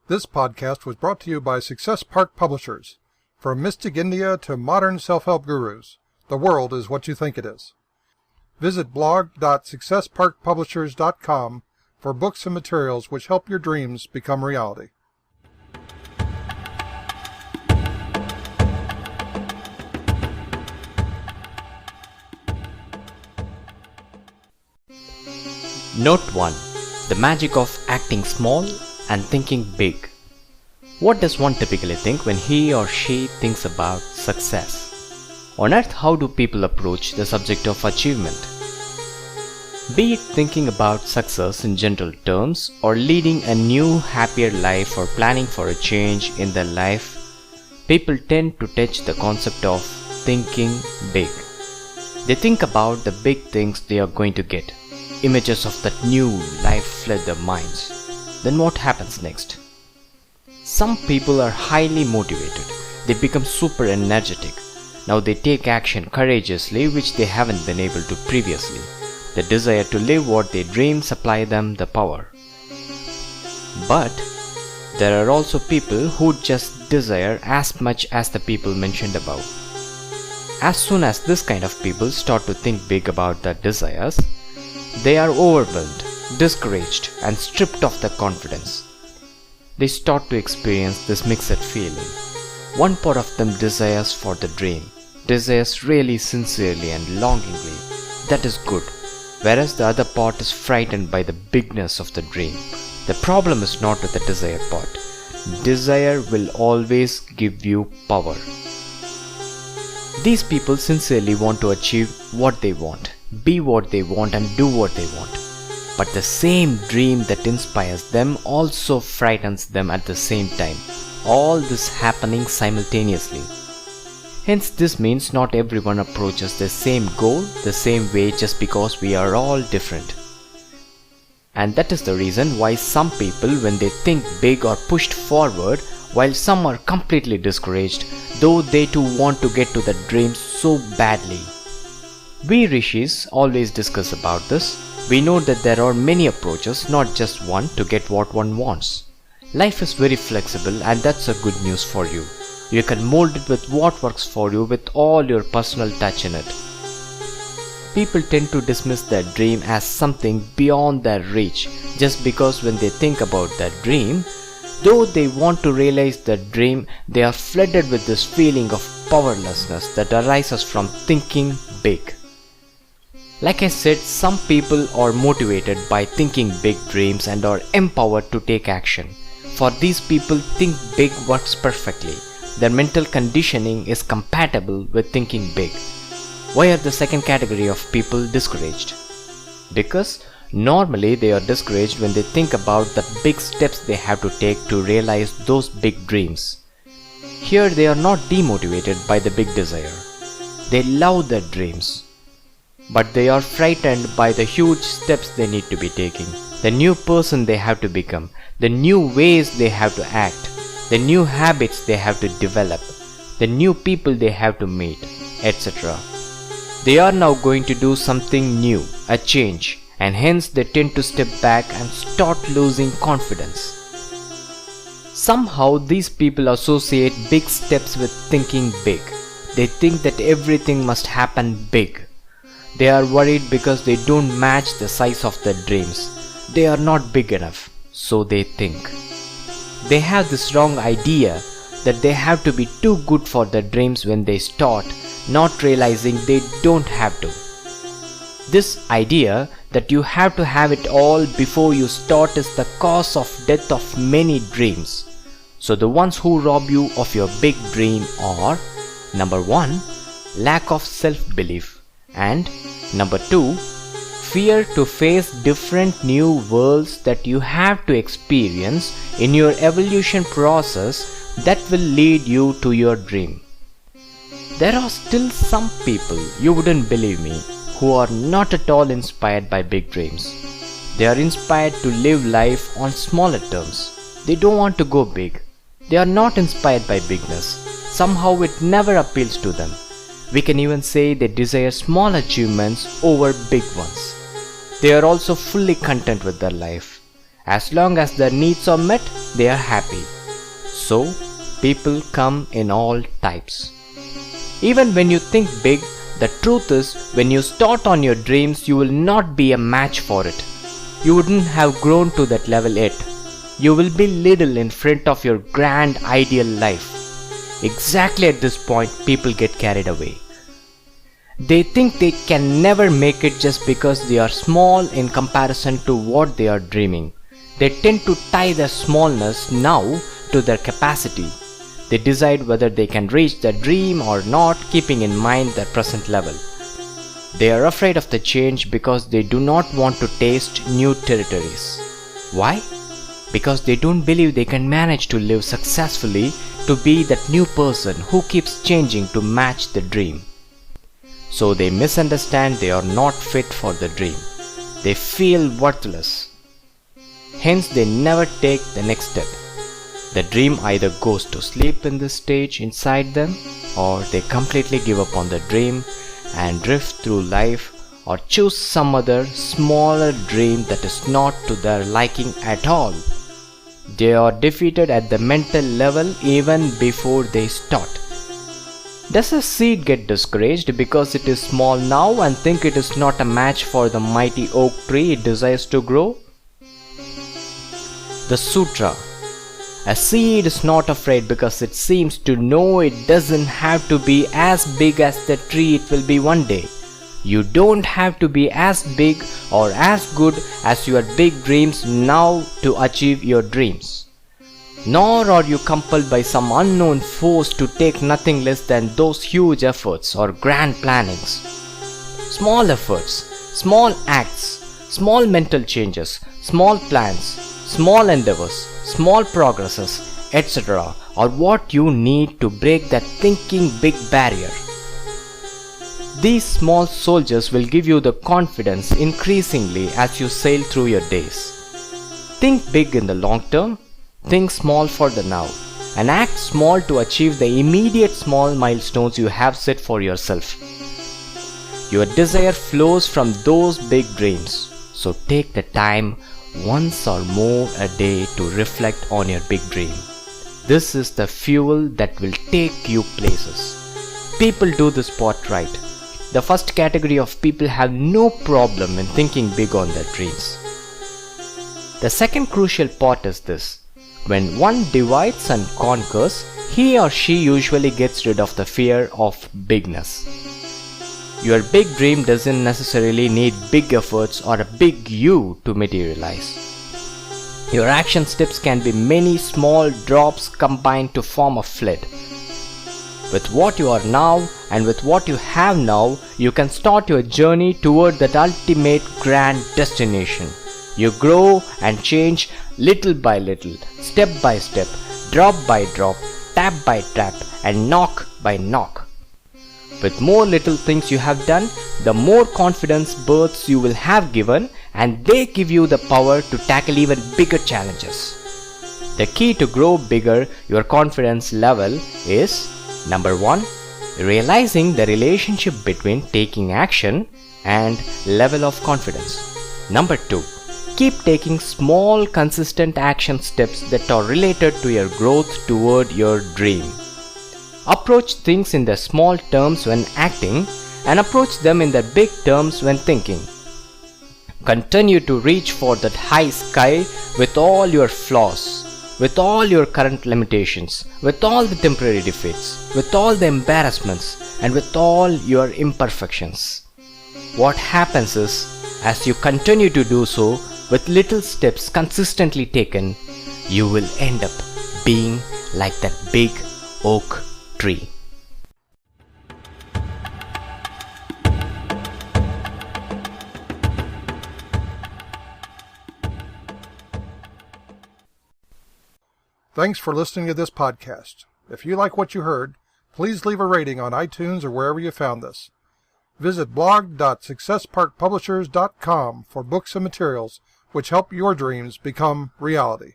This podcast was brought to you by Success Park Publishers. From Mystic India to modern self-help gurus, the world is what you think it is. Visit blog.successparkpublishers.com for books and materials which help your dreams become reality. Note 1. The magic of acting small and thinking big. What does one typically think when he or she thinks about success? On earth, how do people approach the subject of achievement? Be it thinking about success in general terms, or leading a new, happier life, or planning for a change in their life, people tend to touch the concept of thinking big. They think about the big things they are going to get. Images of that new life flood their minds. Then what happens next? Some people are highly motivated. They become super energetic. Now they take action courageously, which they haven't been able to previously. The desire to live what they dream supply them the power. But there are also people who just desire as much as the people mentioned above. As soon as this kind of people start to think big about their desires, they are overwhelmed, discouraged, and stripped of their confidence. They start to experience this mixed feeling. One part of them desires for the dream, desires really sincerely and longingly. That is good. Whereas the other part is frightened by the bigness of the dream. The problem is not with the desire part. Desire will always give you power. These people sincerely want to achieve what they want, be what they want, and do what they want. But the same dream that inspires them also frightens them at the same time. All this happening simultaneously. Hence, this means not everyone approaches the same goal the same way just because we are all different. And that is the reason why some people, when they think big, are pushed forward, while some are completely discouraged, though they too want to get to the dream so badly. We rishis always discuss about this. We know that there are many approaches, not just one, to get what one wants. Life is very flexible, and that's a good news for you. You can mold it with what works for you with all your personal touch in it. People tend to dismiss their dream as something beyond their reach just because when they think about their dream, though they want to realize their dream, they are flooded with this feeling of powerlessness that arises from thinking big. Like I said, some people are motivated by thinking big dreams and are empowered to take action. For these people, think big works perfectly. Their mental conditioning is compatible with thinking big. Why are the second category of people discouraged? Because normally they are discouraged when they think about the big steps they have to take to realize those big dreams. Here they are not demotivated by the big desire. They love their dreams. But they are frightened by the huge steps they need to be taking, the new person they have to become, the new ways they have to act, the new habits they have to develop, the new people they have to meet, etc. They are now going to do something new, a change, and hence they tend to step back and start losing confidence. Somehow these people associate big steps with thinking big. They think that everything must happen big. They are worried because they don't match the size of their dreams. They are not big enough, so they think. They have this wrong idea that they have to be too good for their dreams when they start, not realizing they don't have to. This idea that you have to have it all before you start is the cause of death of many dreams. So the ones who rob you of your big dream are: number 1, lack of self-belief. And number 2, fear to face different new worlds that you have to experience in your evolution process that will lead you to your dream. There are still some people, you wouldn't believe me, who are not at all inspired by big dreams. They are inspired to live life on smaller terms. They don't want to go big. They are not inspired by bigness. Somehow it never appeals to them. We can even say they desire small achievements over big ones. They are also fully content with their life. As long as their needs are met, they are happy. So, people come in all types. Even when you think big, the truth is, when you start on your dreams, you will not be a match for it. You wouldn't have grown to that level yet. You will be little in front of your grand ideal life. Exactly at this point, people get carried away. They think they can never make it just because they are small in comparison to what they are dreaming. They tend to tie their smallness now to their capacity. They decide whether they can reach their dream or not, keeping in mind their present level. They are afraid of the change because they do not want to taste new territories. Why? Because they don't believe they can manage to live successfully to be that new person who keeps changing to match the dream. So they misunderstand they are not fit for the dream. They feel worthless. Hence they never take the next step. The dream either goes to sleep in this stage inside them, or they completely give up on the dream and drift through life, or choose some other smaller dream that is not to their liking at all. They are defeated at the mental level even before they start. Does a seed get discouraged because it is small now and think it is not a match for the mighty oak tree it desires to grow? The Sutra. A seed is not afraid because it seems to know it doesn't have to be as big as the tree it will be one day. You don't have to be as big or as good as your big dreams now to achieve your dreams. Nor are you compelled by some unknown force to take nothing less than those huge efforts or grand plannings. Small efforts, small acts, small mental changes, small plans, small endeavors, small progresses, etc. are what you need to break that thinking big barrier. These small soldiers will give you the confidence increasingly as you sail through your days. Think big in the long term, think small for the now, and act small to achieve the immediate small milestones you have set for yourself. Your desire flows from those big dreams, so take the time once or more a day to reflect on your big dream. This is the fuel that will take you places. People do this part right. The first category of people have no problem in thinking big on their dreams. The second crucial part is this. When one divides and conquers, he or she usually gets rid of the fear of bigness. Your big dream doesn't necessarily need big efforts or a big you to materialize. Your action steps can be many small drops combined to form a flood. With what you are now and with what you have now, you can start your journey toward that ultimate grand destination. You grow and change little by little, step by step, drop by drop, tap by tap, and knock by knock. With more little things you have done, the more confidence births you will have given, and they give you the power to tackle even bigger challenges. The key to grow bigger your confidence level is: number 1, realizing the relationship between taking action and level of confidence. Number 2, keep taking small consistent action steps that are related to your growth toward your dream. Approach things in the small terms when acting and approach them in the big terms when thinking. Continue to reach for that high sky with all your flaws, with all your current limitations, with all the temporary defeats, with all the embarrassments, and with all your imperfections. What happens is, as you continue to do so, with little steps consistently taken, you will end up being like that big oak tree. Thanks for listening to this podcast. If you like what you heard, please leave a rating on iTunes or wherever you found this. Visit blog.successparkpublishers.com for books and materials which help your dreams become reality.